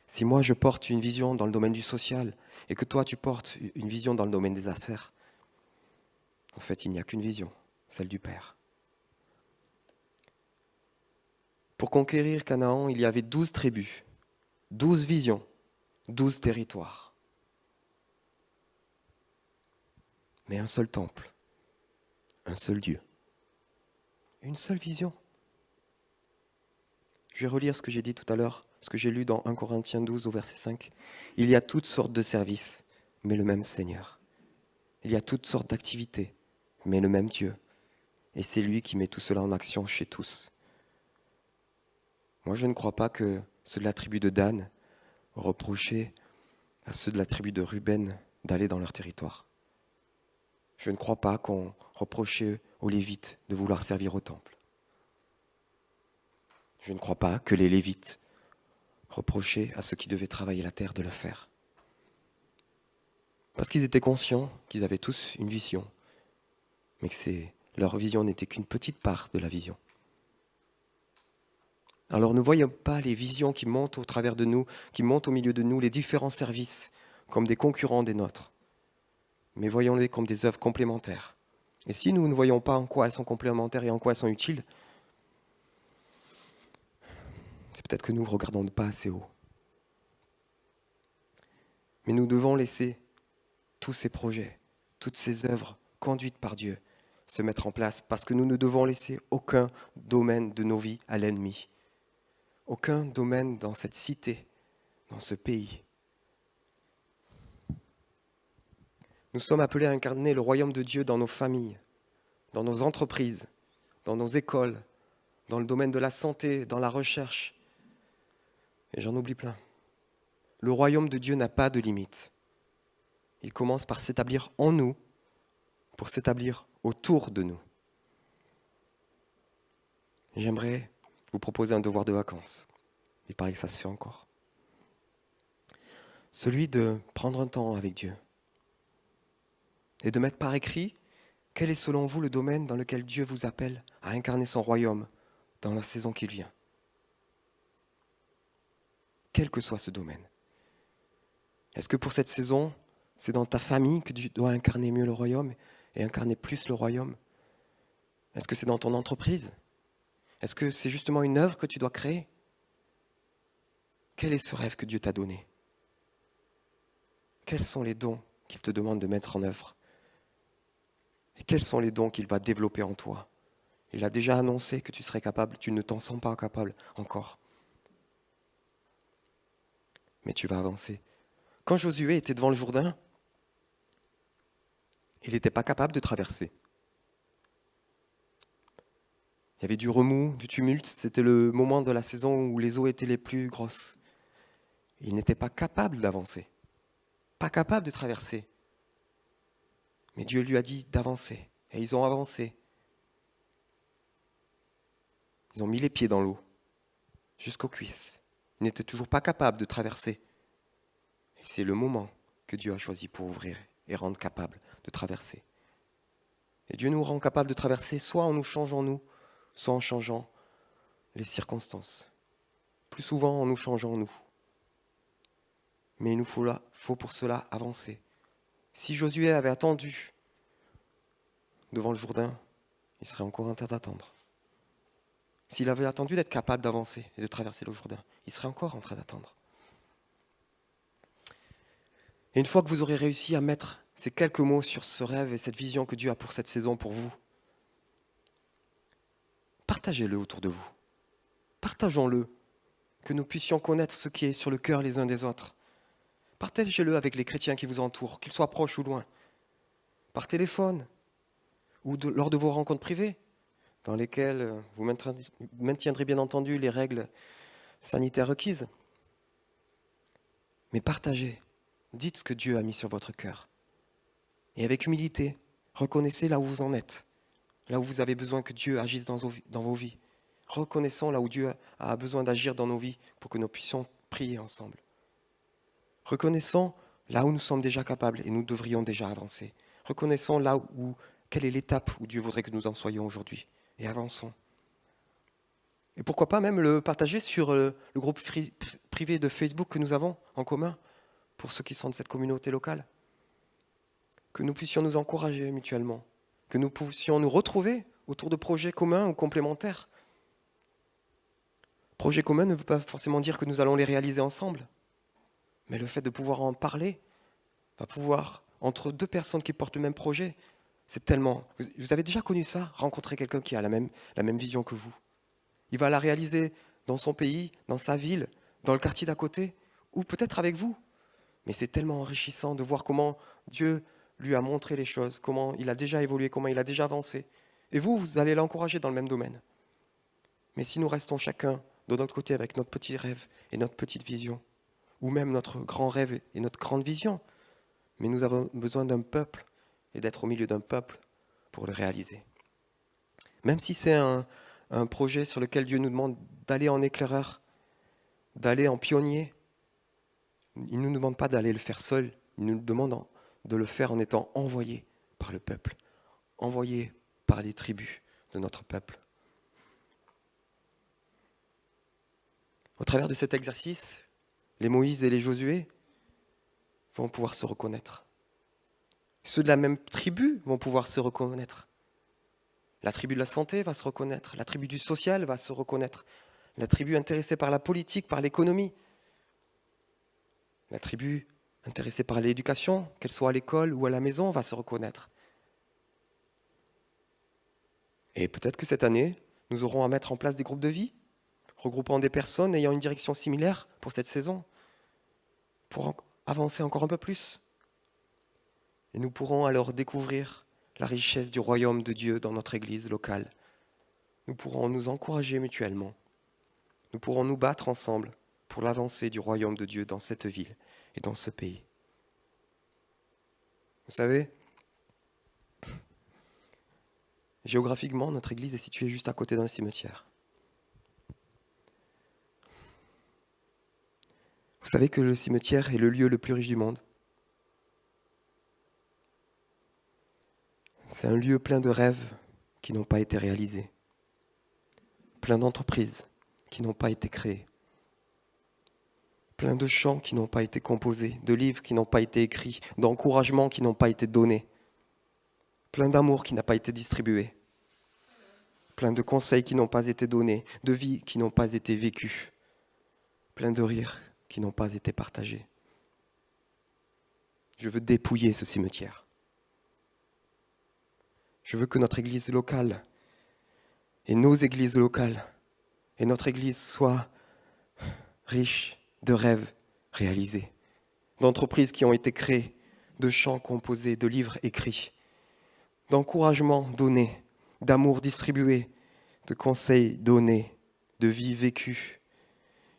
Si moi je porte une vision dans le domaine du social et que toi tu portes une vision dans le domaine des affaires, en fait il n'y a qu'une vision, celle du Père. Pour conquérir Canaan, il y avait 12 tribus, 12 visions, 12 territoires. Mais un seul temple, un seul Dieu, une seule vision. Je vais relire ce que j'ai dit tout à l'heure, ce que j'ai lu dans 1 Corinthiens 12 au verset 5. Il y a toutes sortes de services, mais le même Seigneur. Il y a toutes sortes d'activités, mais le même Dieu. Et c'est lui qui met tout cela en action chez tous. Moi, je ne crois pas que ceux de la tribu de Dan reprochaient à ceux de la tribu de Ruben d'aller dans leur territoire. Je ne crois pas qu'on reprochait aux Lévites de vouloir servir au temple. Je ne crois pas que les Lévites reprochaient à ceux qui devaient travailler la terre de le faire. Parce qu'ils étaient conscients qu'ils avaient tous une vision, mais que leur vision n'était qu'une petite part de la vision. Alors ne voyons pas les visions qui montent au travers de nous, qui montent au milieu de nous, les différents services, comme des concurrents des nôtres, mais voyons-les comme des œuvres complémentaires. Et si nous ne voyons pas en quoi elles sont complémentaires et en quoi elles sont utiles, c'est peut-être que nous ne regardons pas assez haut. Mais nous devons laisser tous ces projets, toutes ces œuvres conduites par Dieu se mettre en place, parce que nous ne devons laisser aucun domaine de nos vies à l'ennemi. Aucun domaine dans cette cité, dans ce pays. Nous sommes appelés à incarner le royaume de Dieu dans nos familles, dans nos entreprises, dans nos écoles, dans le domaine de la santé, dans la recherche. Et j'en oublie plein. Le royaume de Dieu n'a pas de limite. Il commence par s'établir en nous, pour s'établir autour de nous. J'aimerais vous proposer un devoir de vacances. Il paraît que ça se fait encore. Celui de prendre un temps avec Dieu et de mettre par écrit quel est selon vous le domaine dans lequel Dieu vous appelle à incarner son royaume dans la saison qui vient. Quel que soit ce domaine. Est-ce que pour cette saison, c'est dans ta famille que tu dois incarner mieux le royaume et incarner plus le royaume? Est-ce que c'est dans ton entreprise? Est-ce que c'est justement une œuvre que tu dois créer? Quel est ce rêve que Dieu t'a donné? Quels sont les dons qu'il te demande de mettre en œuvre? Et quels sont les dons qu'il va développer en toi? Il a déjà annoncé que tu serais capable, tu ne t'en sens pas capable encore. Mais tu vas avancer. Quand Josué était devant le Jourdain, il n'était pas capable de traverser. Il y avait du remous, du tumulte, c'était le moment de la saison où les eaux étaient les plus grosses. Il n'était pas capable d'avancer, pas capable de traverser. Mais Dieu lui a dit d'avancer, et ils ont avancé. Ils ont mis les pieds dans l'eau, jusqu'aux cuisses. Ils n'étaient toujours pas capables de traverser. Et c'est le moment que Dieu a choisi pour ouvrir et rendre capable de traverser. Et Dieu nous rend capable de traverser soit en nous changeant nous, soit en changeant les circonstances. Plus souvent en nous changeant nous. Mais il nous faut pour cela avancer. Si Josué avait attendu devant le Jourdain, il serait encore en train d'attendre. S'il avait attendu d'être capable d'avancer et de traverser le Jourdain, il serait encore en train d'attendre. Et une fois que vous aurez réussi à mettre ces quelques mots sur ce rêve et cette vision que Dieu a pour cette saison pour vous, partagez-le autour de vous. Partageons-le, que nous puissions connaître ce qui est sur le cœur les uns des autres. Partagez-le avec les chrétiens qui vous entourent, qu'ils soient proches ou loin, par téléphone ou lors de vos rencontres privées, dans lesquelles vous maintiendrez bien entendu les règles sanitaires requises. Mais partagez, dites ce que Dieu a mis sur votre cœur. Et avec humilité, reconnaissez là où vous en êtes, là où vous avez besoin que Dieu agisse dans vos vies. Reconnaissons là où Dieu a besoin d'agir dans nos vies pour que nous puissions prier ensemble. Reconnaissons là où nous sommes déjà capables et nous devrions déjà avancer. Reconnaissons là où, quelle est l'étape où Dieu voudrait que nous en soyons aujourd'hui et avançons. Et pourquoi pas même le partager sur le groupe privé de Facebook que nous avons en commun pour ceux qui sont de cette communauté locale. Que nous puissions nous encourager mutuellement, que nous puissions nous retrouver autour de projets communs ou complémentaires. Projet commun ne veut pas forcément dire que nous allons les réaliser ensemble, mais le fait de pouvoir en parler, va pouvoir, entre deux personnes qui portent le même projet, c'est tellement... Vous avez déjà connu ça? Rencontrer quelqu'un qui a la même vision que vous. Il va la réaliser dans son pays, dans sa ville, dans le quartier d'à côté, ou peut-être avec vous. Mais c'est tellement enrichissant de voir comment Dieu lui a montré les choses, comment il a déjà évolué, comment il a déjà avancé. Et vous, vous allez l'encourager dans le même domaine. Mais si nous restons chacun de notre côté avec notre petit rêve et notre petite vision, ou même notre grand rêve et notre grande vision, mais nous avons besoin d'un peuple et d'être au milieu d'un peuple pour le réaliser. Même si c'est un projet sur lequel Dieu nous demande d'aller en éclaireur, d'aller en pionnier, il ne nous demande pas d'aller le faire seul, il nous demande de le faire en étant envoyé par le peuple, envoyé par les tribus de notre peuple. Au travers de cet exercice, les Moïse et les Josué vont pouvoir se reconnaître. Ceux de la même tribu vont pouvoir se reconnaître. La tribu de la santé va se reconnaître, la tribu du social va se reconnaître, la tribu intéressée par la politique, par l'économie, la tribu intéressée par l'éducation, qu'elle soit à l'école ou à la maison, va se reconnaître. Et peut-être que cette année, nous aurons à mettre en place des groupes de vie, regroupant des personnes ayant une direction similaire pour cette saison, pour avancer encore un peu plus. Et nous pourrons alors découvrir la richesse du royaume de Dieu dans notre église locale. Nous pourrons nous encourager mutuellement. Nous pourrons nous battre ensemble pour l'avancée du royaume de Dieu dans cette ville et dans ce pays. Vous savez, géographiquement, notre église est située juste à côté d'un cimetière. Vous savez que le cimetière est le lieu le plus riche du monde. C'est un lieu plein de rêves qui n'ont pas été réalisés, plein d'entreprises qui n'ont pas été créées, plein de chants qui n'ont pas été composés, de livres qui n'ont pas été écrits, d'encouragements qui n'ont pas été donnés, plein d'amour qui n'a pas été distribué, plein de conseils qui n'ont pas été donnés, de vies qui n'ont pas été vécues, plein de rires qui n'ont pas été partagés. Je veux dépouiller ce cimetière. Je veux que notre église locale et nos églises locales et notre église soient riches de rêves réalisés, d'entreprises qui ont été créées, de chants composés, de livres écrits, d'encouragements donnés, d'amour distribué, de conseils donnés, de vie vécue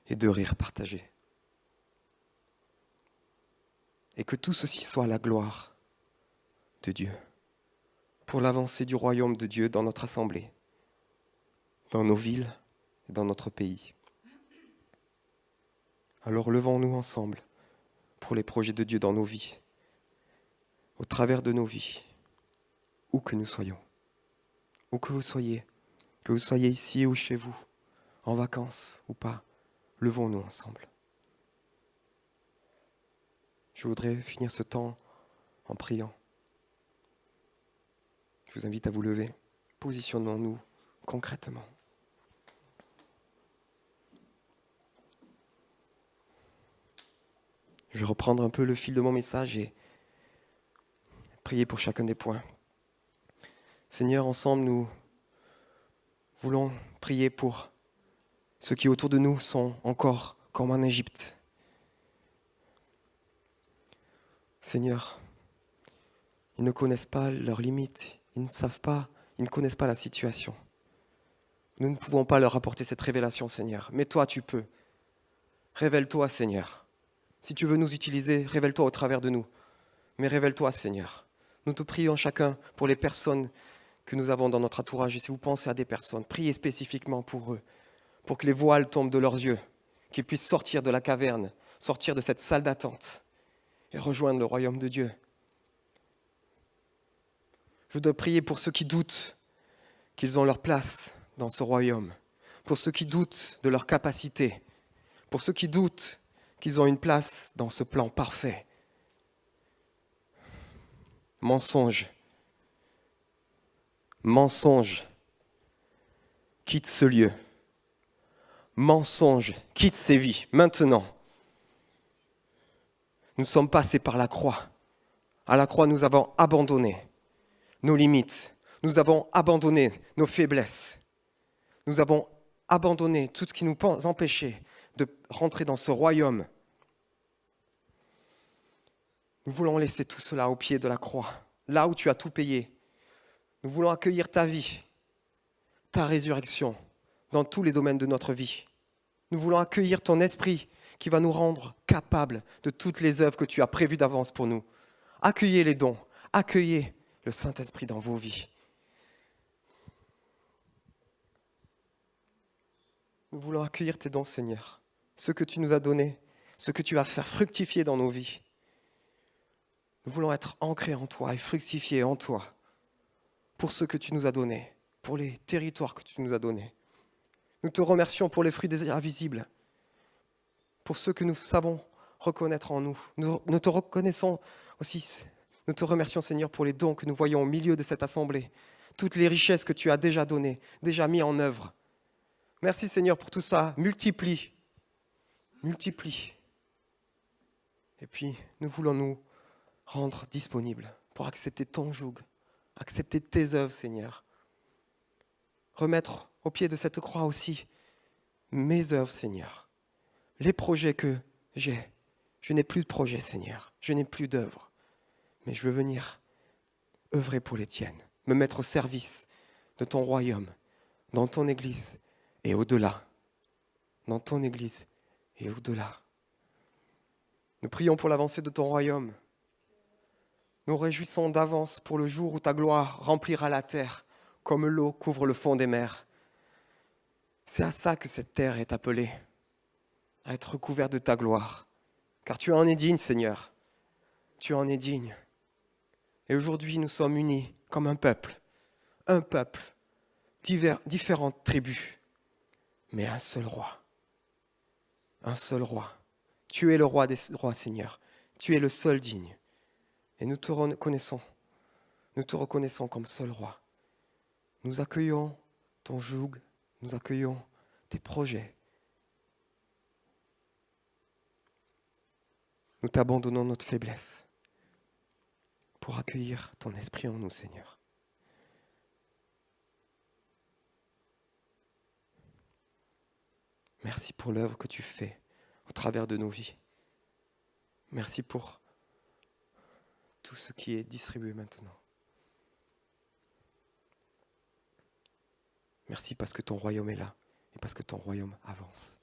et de rires partagés. Et que tout ceci soit à la gloire de Dieu, pour l'avancée du royaume de Dieu dans notre assemblée, dans nos villes et dans notre pays. Alors levons-nous ensemble pour les projets de Dieu dans nos vies, au travers de nos vies, où que nous soyons, où que vous soyez ici ou chez vous, en vacances ou pas, levons-nous ensemble. Je voudrais finir ce temps en priant. Je vous invite à vous lever. Positionnons-nous concrètement. Je vais reprendre un peu le fil de mon message et prier pour chacun des points. Seigneur, ensemble, nous voulons prier pour ceux qui autour de nous sont encore comme en Égypte. Seigneur, ils ne connaissent pas leurs limites, ils ne connaissent pas la situation. Nous ne pouvons pas leur apporter cette révélation, Seigneur, mais toi, tu peux. Révèle-toi, Seigneur. Si tu veux nous utiliser, révèle-toi au travers de nous. Mais révèle-toi, Seigneur. Nous te prions chacun pour les personnes que nous avons dans notre entourage. Et si vous pensez à des personnes, priez spécifiquement pour eux, pour que les voiles tombent de leurs yeux, qu'ils puissent sortir de la caverne, sortir de cette salle d'attente et rejoindre le royaume de Dieu. Je voudrais prier pour ceux qui doutent qu'ils ont leur place dans ce royaume, pour ceux qui doutent de leur capacité, pour ceux qui doutent qu'ils ont une place dans ce plan parfait. Mensonge, quitte ce lieu. mensonge quitte ces vies maintenant. Nous sommes passés par la croix. À la croix, nous avons abandonné nos limites. Nous avons abandonné nos faiblesses. Nous avons abandonné tout ce qui nous empêchait de rentrer dans ce royaume. Nous voulons laisser tout cela au pied de la croix, là où tu as tout payé. Nous voulons accueillir ta vie, ta résurrection dans tous les domaines de notre vie. Nous voulons accueillir ton esprit qui va nous rendre capables de toutes les œuvres que tu as prévues d'avance pour nous. Accueillez les dons, accueillez le Saint-Esprit dans vos vies. Nous voulons accueillir tes dons, Seigneur, ce que tu nous as donné, ce que tu vas faire fructifier dans nos vies. Nous voulons être ancrés en toi et fructifier en toi pour ce que tu nous as donné, pour les territoires que tu nous as donnés. Nous te remercions pour les fruits déjà visibles, pour ceux que nous savons reconnaître en nous. Nous te reconnaissons aussi, nous te remercions Seigneur pour les dons que nous voyons au milieu de cette assemblée, toutes les richesses que tu as déjà données, déjà mis en œuvre. Merci Seigneur pour tout ça, multiplie. Et puis nous voulons nous rendre disponibles pour accepter ton joug, accepter tes œuvres Seigneur. Remettre au pied de cette croix aussi mes œuvres Seigneur. Les projets que j'ai, je n'ai plus de projets, Seigneur. Je n'ai plus d'œuvres. Mais je veux venir œuvrer pour les tiennes, me mettre au service de ton royaume, dans ton Église et au-delà. Dans ton Église et au-delà. Nous prions pour l'avancée de ton royaume. Nous réjouissons d'avance pour le jour où ta gloire remplira la terre, comme l'eau couvre le fond des mers. C'est à ça que cette terre est appelée. À être recouvert de ta gloire. Car tu en es digne, Seigneur. Tu en es digne. Et aujourd'hui, nous sommes unis comme un peuple, différentes tribus, mais un seul roi. Un seul roi. Tu es le roi des rois, Seigneur. Tu es le seul digne. Et nous te reconnaissons comme seul roi. Nous accueillons ton joug, nous accueillons tes projets. Nous t'abandonnons notre faiblesse pour accueillir ton esprit en nous, Seigneur. Merci pour l'œuvre que tu fais au travers de nos vies. Merci pour tout ce qui est distribué maintenant. Merci parce que ton royaume est là et parce que ton royaume avance.